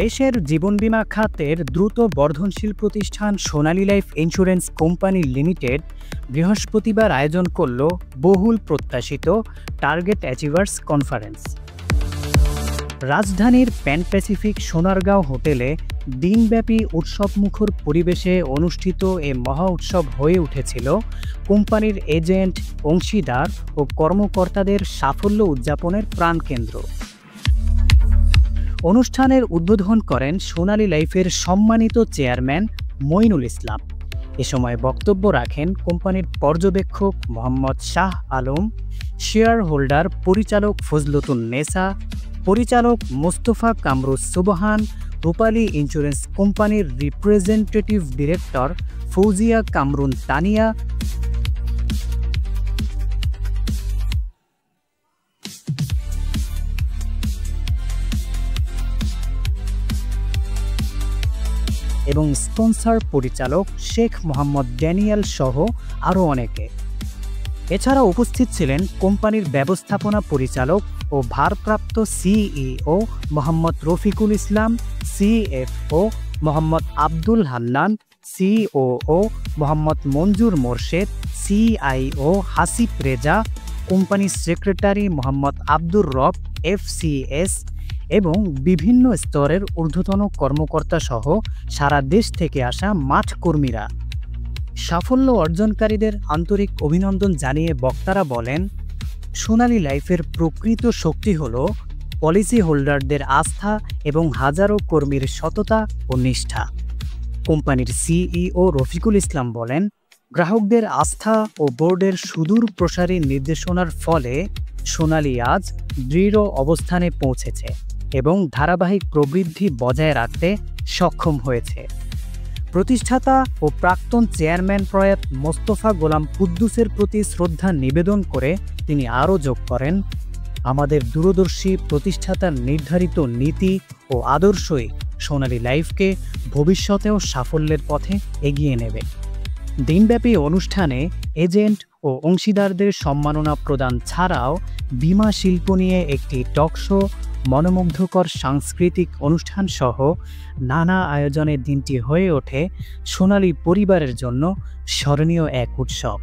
দেশের জীবন বীমা খাতের দ্রুত বর্ধনশীল প্রতিষ্ঠান সোনালী লাইফ ইন্স্যুরেন্স কোম্পানি লিমিটেড বৃহস্পতিবার আয়োজন করল বহুল প্রত্যাশিত টার্গেট অ্যাচিভার্স কনফারেন্স। রাজধানীর প্যান প্যাসিফিক সোনারগাঁও হোটেলে দিনব্যাপী উৎসবমুখর পরিবেশে অনুষ্ঠিত এ মহা উৎসব হয়ে উঠেছিল কোম্পানির এজেন্ট, অংশীদার ও কর্মকর্তাদের সাফল্য উদযাপনের প্রাণকেন্দ্র। অনুষ্ঠানের উদ্বোধন করেন সোনালী লাইফের সম্মানিত চেয়ারম্যান মঈনুল ইসলাম। এ সময় বক্তব্য রাখেন কোম্পানির পর্যবেক্ষক মোহাম্মদ শাহ আলম, শেয়ার হোল্ডার পরিচালক ফজলতুন নেসা, পরিচালক মোস্তফা কামরুজ সুবহান, রূপালী ইন্স্যুরেন্স কোম্পানির রিপ্রেজেন্টেটিভ ডিরেক্টর ফৌজিয়া কামরুন তানিয়া, এবং স্পন্সর পরিচালক শেখ মোহাম্মদ ড্যানিয়েল সহ আরও অনেকে। এছাড়া উপস্থিত ছিলেন কোম্পানির ব্যবস্থাপনা পরিচালক ও ভারপ্রাপ্ত CEO Mohammad Rafiqul Islam, CFO Mohammad Abdul Hannan, COO Mohammad মঞ্জুর মোর্শেদ, সিআইও হাসিব রেজা, কোম্পানির সেক্রেটারি মোহাম্মদ আব্দুর রব, এফসিএস এবং বিভিন্ন স্তরের ঊর্ধ্বতন কর্মকর্তা সহ সারা দেশ থেকে আসা মাঠ কর্মীরা। সাফল্য অর্জনকারীদের আন্তরিক অভিনন্দন জানিয়ে বক্তারা বলেন, সোনালী লাইফের প্রকৃত শক্তি হল পলিসি হোল্ডারদের আস্থা এবং হাজারো কর্মীর সততা ও নিষ্ঠা। কোম্পানির সিইও রফিকুল ইসলাম বলেন, গ্রাহকদের আস্থা ও বোর্ডের সুদূর প্রসারী নির্দেশনার ফলে সোনালী আজ দৃঢ় অবস্থানে পৌঁছেছে এবং ধারাবাহিক প্রবৃদ্ধি বজায় রাখতে সক্ষম হয়েছে। প্রতিষ্ঠাতা ও প্রাক্তন চেয়ারম্যান প্রয়াত মোস্তফা গোলাম কুদ্দুসের প্রতি শ্রদ্ধা নিবেদন করে তিনি আরও যোগ করেন, আমাদের দূরদর্শী প্রতিষ্ঠাতার নির্ধারিত নীতি ও আদর্শই সোনালী লাইফকে ভবিষ্যতেও সাফল্যের পথে এগিয়ে নেবে। দিনব্যাপী অনুষ্ঠানে এজেন্ট ও অংশীদারদের সম্মাননা প্রদান ছাড়াও বীমা শিল্প নিয়ে একটি টকশো, মনোমুগ্ধকর সাংস্কৃতিক অনুষ্ঠান সহ নানা আয়োজনে দিনটি হয়ে ওঠে সোনালী পরিবারের জন্য স্মরণীয় এক উৎসব।